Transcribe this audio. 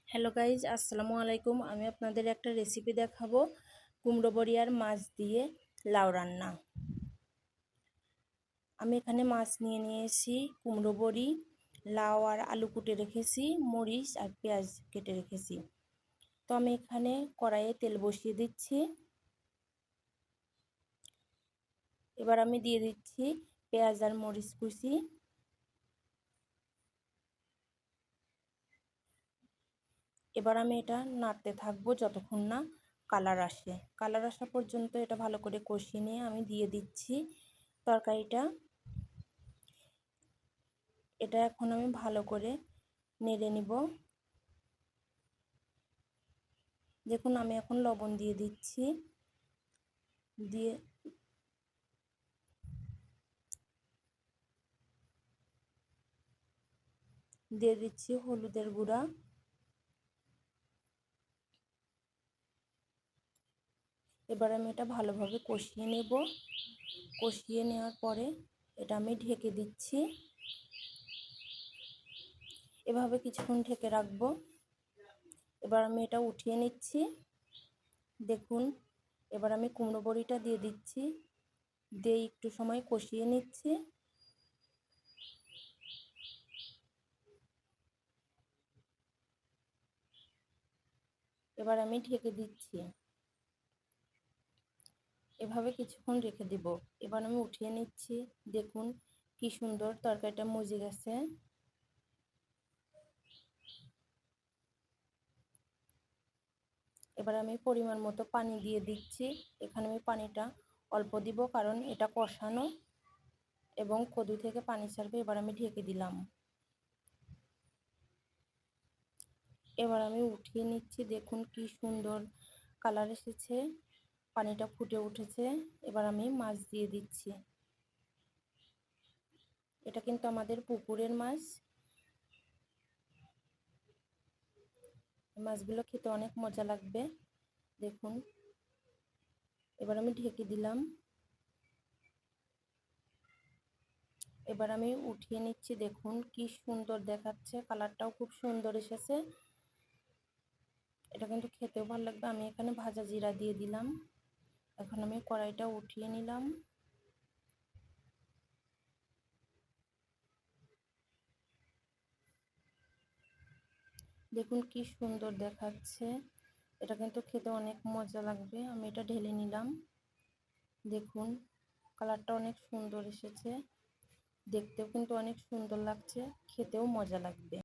Hello guys, আসসালামু আলাইকুম। আমি আপনাদের একটা রেসিপি দেখাবো, কুমড়ো বড়ি আর মাছ দিয়ে লাউ রান্না। আমি এখানে মাছ নিয়ে নিয়েছি, কুমড়ো বড়ি, লাউ আর আলু কুটে রেখেছি, মরিচ আর পেঁয়াজ কেটে রেখেছি। তো আমি এখানে কড়াইয়ে তেল বসিয়ে দিচ্ছি। এবার আমি দিয়ে দিচ্ছি পেঁয়াজ আর মরিচ কুচি। এবার আমি এটা নাড়তে থাকবো যতক্ষণ না কালার আসে। কালার আসা পর্যন্ত এটা ভালো করে কষিয়ে নিয়ে আমি দিয়ে দিচ্ছি তরকারিটা। এটা এখন আমি ভালো করে নেড়ে নিব। দেখুন, আমি এখন লবণ দিয়ে দিচ্ছি, দিয়ে দিচ্ছি হলুদের গুঁড়া। এবার আমি এটা ভালোভাবে কষিয়ে নেব। কষিয়ে নেওয়ার পরে এটা আমি ঢেকে দিচ্ছি। এভাবে কিছুক্ষণ ঢেকে রাখবো। এবার আমি এটা উঠিয়ে নিচ্ছি। দেখুন, এবার আমি কুমড়ো বড়িটা দিয়ে দিচ্ছি, দিয়ে একটু সময় কষিয়ে নিচ্ছি। এবার আমি ঢেকে দিচ্ছি। এভাবে কিছুক্ষণ রেখে দিব। এবার আমি উঠিয়ে নিচ্ছি। দেখুন কি সুন্দর তরকারিটা মজে গেছে। এবার আমি পরিমাণ মতো পানি দিয়ে দিচ্ছি। এখানে আমি পানিটা অল্প দিব, কারণ এটা কষানো এবং কদু থেকে পানি ছাড়বে। এবার আমি ঢেকে দিলাম। এবার আমি উঠিয়ে নিচ্ছি। দেখুন কি সুন্দর কালার এসেছে, পানিটা ফুটে উঠেছে। এবার আমি মাছ দিয়ে দিচ্ছি। এটা কিন্তু আমাদের পুকুরের মাছ। মাছগুলো খেতে অনেক মজা লাগবে। দেখুন, এবার আমি ঢেকে দিলাম। এবার আমি উঠিয়ে নিচ্ছি। দেখুন কি সুন্দর দেখাচ্ছে, কালারটাও খুব সুন্দর এসেছে। এটা কিন্তু খেতেও ভালো লাগবে। আমি এখানে ভাজা জিরা দিয়ে দিলাম। এখন আমি কড়াইটা উঠিয়ে নিলাম। দেখুন কি সুন্দর দেখাচ্ছে, এটা কিন্তু খেতে অনেক মজা লাগবে। আমি এটা ঢেলে নিলাম। দেখুন কালারটা অনেক সুন্দর এসেছে, দেখতেও কিন্তু অনেক সুন্দর লাগছে, খেতেও মজা লাগবে।